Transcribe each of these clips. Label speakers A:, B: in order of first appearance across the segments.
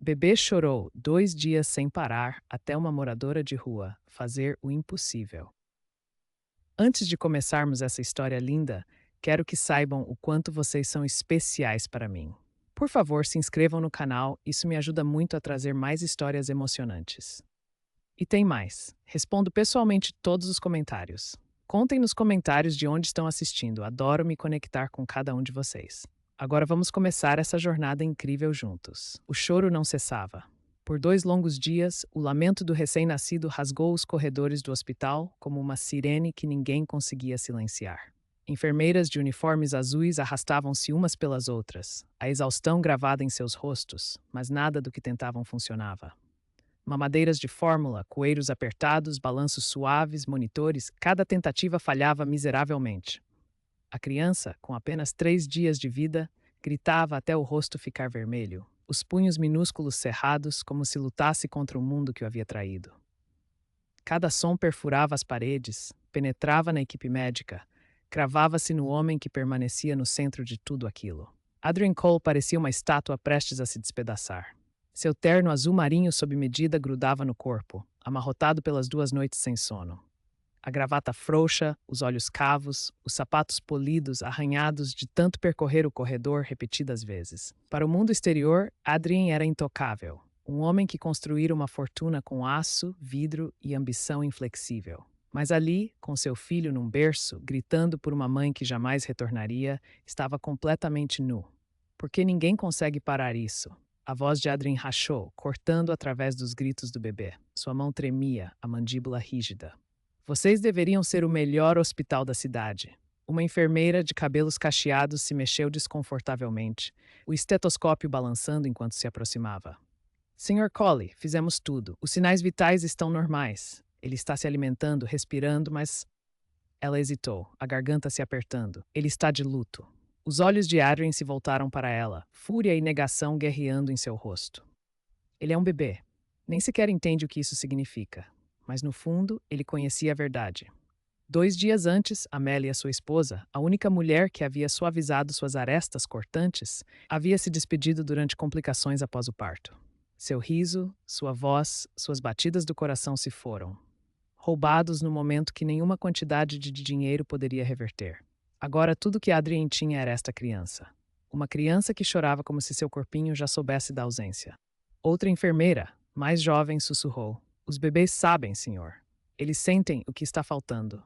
A: Bebê chorou 2 dias sem parar até uma moradora de rua fazer o impossível. Antes de começarmos essa história linda, quero que saibam o quanto vocês são especiais para mim. Por favor, se inscrevam no canal, isso me ajuda muito a trazer mais histórias emocionantes. E tem mais, respondo pessoalmente todos os comentários. Contem nos comentários de onde estão assistindo, adoro me conectar com cada um de vocês. Agora vamos começar essa jornada incrível juntos. O choro não cessava. Por 2 longos dias, o lamento do recém-nascido rasgou os corredores do hospital como uma sirene que ninguém conseguia silenciar. Enfermeiras de uniformes azuis arrastavam-se umas pelas outras, a exaustão gravada em seus rostos, mas nada do que tentavam funcionava. Mamadeiras de fórmula, coeiros apertados, balanços suaves, monitores, cada tentativa falhava miseravelmente. A criança, com apenas 3 dias de vida, gritava até o rosto ficar vermelho, os punhos minúsculos cerrados como se lutasse contra o mundo que o havia traído. Cada som perfurava as paredes, penetrava na equipe médica, cravava-se no homem que permanecia no centro de tudo aquilo. Adrian Cole parecia uma estátua prestes a se despedaçar. Seu terno azul marinho sob medida grudava no corpo, amarrotado pelas 2 noites sem sono. A gravata frouxa, os olhos cavos, os sapatos polidos, arranhados de tanto percorrer o corredor repetidas vezes. Para o mundo exterior, Adrien era intocável. Um homem que construíra uma fortuna com aço, vidro e ambição inflexível. Mas ali, com seu filho num berço, gritando por uma mãe que jamais retornaria, estava completamente nu. Porque ninguém consegue parar isso. A voz de Adrien rachou, cortando através dos gritos do bebê. Sua mão tremia, a mandíbula rígida. Vocês deveriam ser o melhor hospital da cidade. Uma enfermeira de cabelos cacheados se mexeu desconfortavelmente, o estetoscópio balançando enquanto se aproximava. Sr. Colley, fizemos tudo. Os sinais vitais estão normais. Ele está se alimentando, respirando, mas... Ela hesitou, a garganta se apertando. Ele está de luto. Os olhos de Adrien se voltaram para ela, fúria e negação guerreando em seu rosto. Ele é um bebê. Nem sequer entende o que isso significa. Mas no fundo, ele conhecia a verdade. 2 dias antes, Amélia, sua esposa, a única mulher que havia suavizado suas arestas cortantes, havia se despedido durante complicações após o parto. Seu riso, sua voz, suas batidas do coração se foram, roubados no momento que nenhuma quantidade de dinheiro poderia reverter. Agora tudo que Adrien tinha era esta criança. Uma criança que chorava como se seu corpinho já soubesse da ausência. Outra enfermeira, mais jovem, sussurrou. Os bebês sabem, senhor. Eles sentem o que está faltando.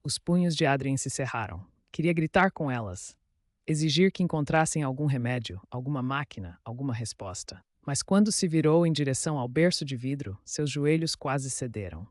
A: Os punhos de Adrien se cerraram. Queria gritar com elas. Exigir que encontrassem algum remédio, alguma máquina, alguma resposta. Mas quando se virou em direção ao berço de vidro, seus joelhos quase cederam.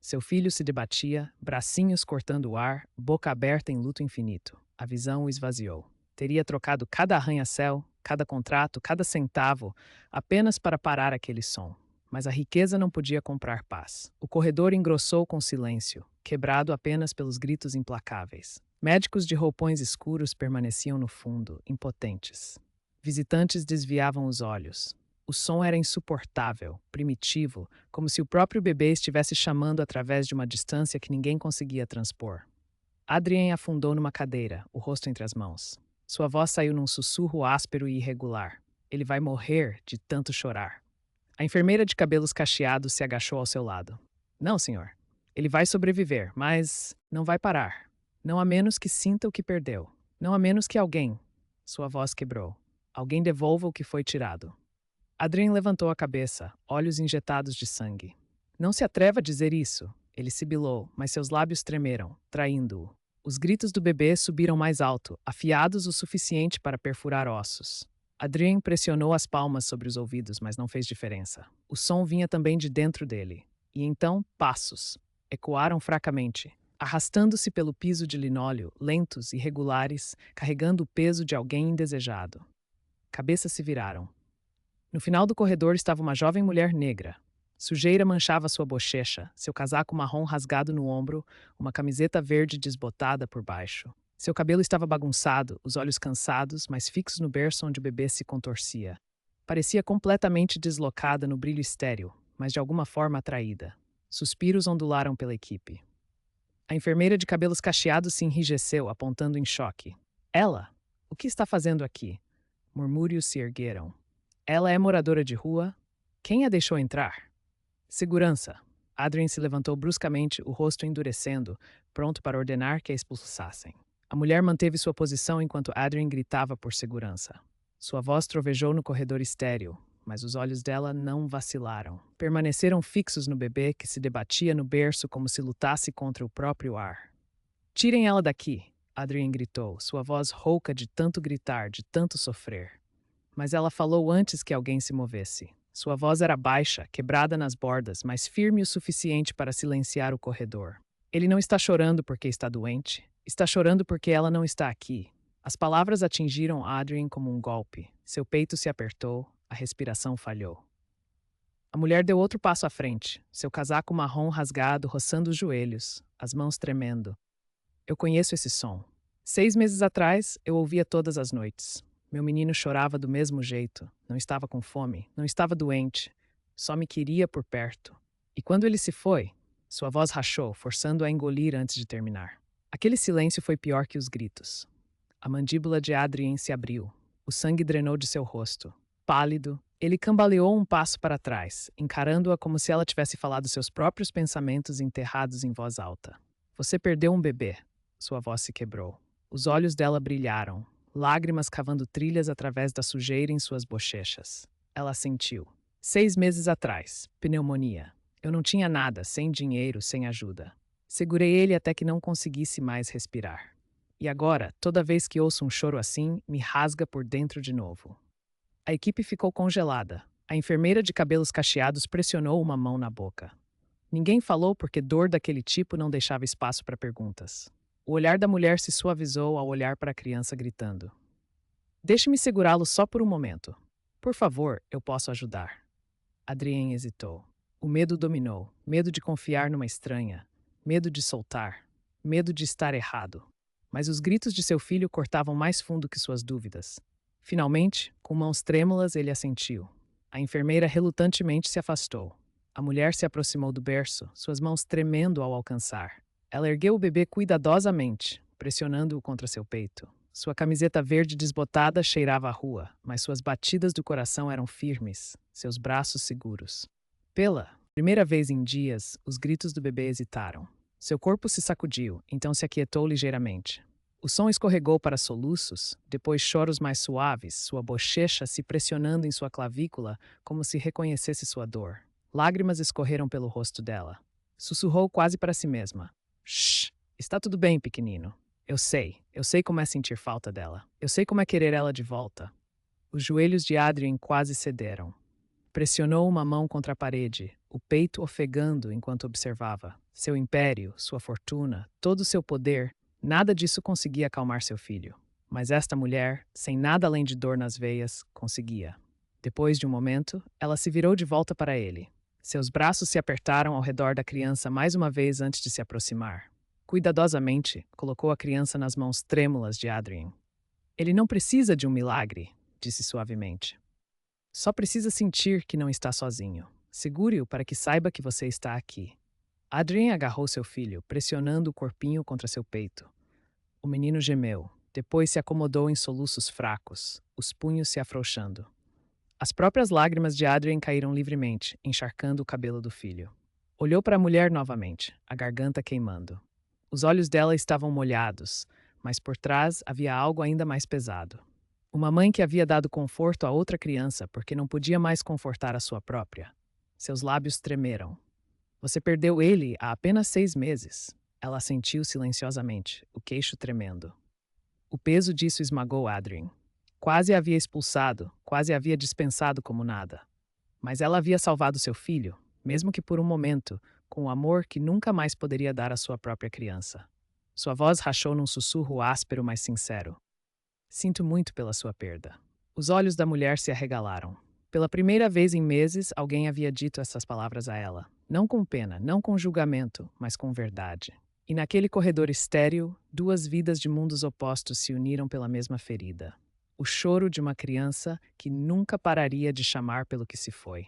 A: Seu filho se debatia, bracinhos cortando o ar, boca aberta em luto infinito. A visão o esvaziou. Teria trocado cada arranha-céu, cada contrato, cada centavo, apenas para parar aquele som. Mas a riqueza não podia comprar paz. O corredor engrossou com silêncio, quebrado apenas pelos gritos implacáveis. Médicos de roupões escuros permaneciam no fundo, impotentes. Visitantes desviavam os olhos. O som era insuportável, primitivo, como se o próprio bebê estivesse chamando através de uma distância que ninguém conseguia transpor. Adrien afundou numa cadeira, o rosto entre as mãos. Sua voz saiu num sussurro áspero e irregular. Ele vai morrer de tanto chorar. A enfermeira de cabelos cacheados se agachou ao seu lado. Não, senhor. Ele vai sobreviver, mas não vai parar. Não a menos que sinta o que perdeu. Não a menos que alguém... Sua voz quebrou. Alguém devolva o que foi tirado. Adrien levantou a cabeça, olhos injetados de sangue. Não se atreva a dizer isso. Ele sibilou, mas seus lábios tremeram, traindo-o. Os gritos do bebê subiram mais alto, afiados o suficiente para perfurar ossos. Adrien pressionou as palmas sobre os ouvidos, mas não fez diferença. O som vinha também de dentro dele. E então, passos. Ecoaram fracamente, arrastando-se pelo piso de linóleo, lentos, irregulares, carregando o peso de alguém indesejado. Cabeças se viraram. No final do corredor estava uma jovem mulher negra. Sujeira manchava sua bochecha, seu casaco marrom rasgado no ombro, uma camiseta verde desbotada por baixo. Seu cabelo estava bagunçado, os olhos cansados, mas fixos no berço onde o bebê se contorcia. Parecia completamente deslocada no brilho estéril, mas de alguma forma atraída. Suspiros ondularam pela equipe. A enfermeira de cabelos cacheados se enrijeceu, apontando em choque. Ela? O que está fazendo aqui? Murmúrios se ergueram. Ela é moradora de rua? Quem a deixou entrar? Segurança. Adrien se levantou bruscamente, o rosto endurecendo, pronto para ordenar que a expulsassem. A mulher manteve sua posição enquanto Adrien gritava por segurança. Sua voz trovejou no corredor estéril, mas os olhos dela não vacilaram. Permaneceram fixos no bebê que se debatia no berço como se lutasse contra o próprio ar. Tirem ela daqui, Adrien gritou, sua voz rouca de tanto gritar, de tanto sofrer. Mas ela falou antes que alguém se movesse. Sua voz era baixa, quebrada nas bordas, mas firme o suficiente para silenciar o corredor. Ele não está chorando porque está doente. Está chorando porque ela não está aqui. As palavras atingiram Adrien como um golpe. Seu peito se apertou, a respiração falhou. A mulher deu outro passo à frente, seu casaco marrom rasgado roçando os joelhos, as mãos tremendo. Eu conheço esse som. 6 meses atrás, eu ouvia todas as noites. Meu menino chorava do mesmo jeito. Não estava com fome, não estava doente. Só me queria por perto. E quando ele se foi, sua voz rachou, forçando-a a engolir antes de terminar. Aquele silêncio foi pior que os gritos. A mandíbula de Adrien se abriu. O sangue drenou de seu rosto. Pálido, ele cambaleou um passo para trás, encarando-a como se ela tivesse falado seus próprios pensamentos enterrados em voz alta. Você perdeu um bebê. Sua voz se quebrou. Os olhos dela brilharam, lágrimas cavando trilhas através da sujeira em suas bochechas. Ela sentiu. 6 meses atrás, pneumonia. Eu não tinha nada, sem dinheiro, sem ajuda. Segurei ele até que não conseguisse mais respirar. E agora, toda vez que ouço um choro assim, me rasga por dentro de novo. A equipe ficou congelada. A enfermeira de cabelos cacheados pressionou uma mão na boca. Ninguém falou porque dor daquele tipo não deixava espaço para perguntas. O olhar da mulher se suavizou ao olhar para a criança gritando. Deixe-me segurá-lo só por um momento. Por favor, eu posso ajudar. Adrien hesitou. O medo dominou. Medo de confiar numa estranha. Medo de soltar. Medo de estar errado. Mas os gritos de seu filho cortavam mais fundo que suas dúvidas. Finalmente, com mãos trêmulas, ele assentiu. A enfermeira relutantemente se afastou. A mulher se aproximou do berço, suas mãos tremendo ao alcançar. Ela ergueu o bebê cuidadosamente, pressionando-o contra seu peito. Sua camiseta verde desbotada cheirava a rua, mas suas batidas do coração eram firmes, seus braços seguros. Pela primeira vez em dias, os gritos do bebê hesitaram. Seu corpo se sacudiu, então se aquietou ligeiramente. O som escorregou para soluços, depois choros mais suaves, sua bochecha se pressionando em sua clavícula como se reconhecesse sua dor. Lágrimas escorreram pelo rosto dela. Sussurrou quase para si mesma. Shh, está tudo bem, pequenino. Eu sei como é sentir falta dela. Eu sei como é querer ela de volta. Os joelhos de Adrien quase cederam. Pressionou uma mão contra a parede, o peito ofegando enquanto observava. Seu império, sua fortuna, todo o seu poder, nada disso conseguia acalmar seu filho. Mas esta mulher, sem nada além de dor nas veias, conseguia. Depois de um momento, ela se virou de volta para ele. Seus braços se apertaram ao redor da criança mais uma vez antes de se aproximar. Cuidadosamente, colocou a criança nas mãos trêmulas de Adrien. Ele não precisa de um milagre, disse suavemente. Só precisa sentir que não está sozinho. Segure-o para que saiba que você está aqui. Adrien agarrou seu filho, pressionando o corpinho contra seu peito. O menino gemeu, depois se acomodou em soluços fracos, os punhos se afrouxando. As próprias lágrimas de Adrien caíram livremente, encharcando o cabelo do filho. Olhou para a mulher novamente, a garganta queimando. Os olhos dela estavam molhados, mas por trás havia algo ainda mais pesado. Uma mãe que havia dado conforto a outra criança porque não podia mais confortar a sua própria. Seus lábios tremeram. Você perdeu ele há apenas 6 meses. Ela assentiu silenciosamente, o queixo tremendo. O peso disso esmagou Adrien. Quase a havia expulsado, quase a havia dispensado como nada. Mas ela havia salvado seu filho, mesmo que por um momento, com o amor que nunca mais poderia dar à sua própria criança. Sua voz rachou num sussurro áspero, mas sincero. Sinto muito pela sua perda. Os olhos da mulher se arregalaram. Pela primeira vez em meses, alguém havia dito essas palavras a ela. Não com pena, não com julgamento, mas com verdade. E naquele corredor estéril, 2 vidas de mundos opostos se uniram pela mesma ferida. O choro de uma criança que nunca pararia de chamar pelo que se foi.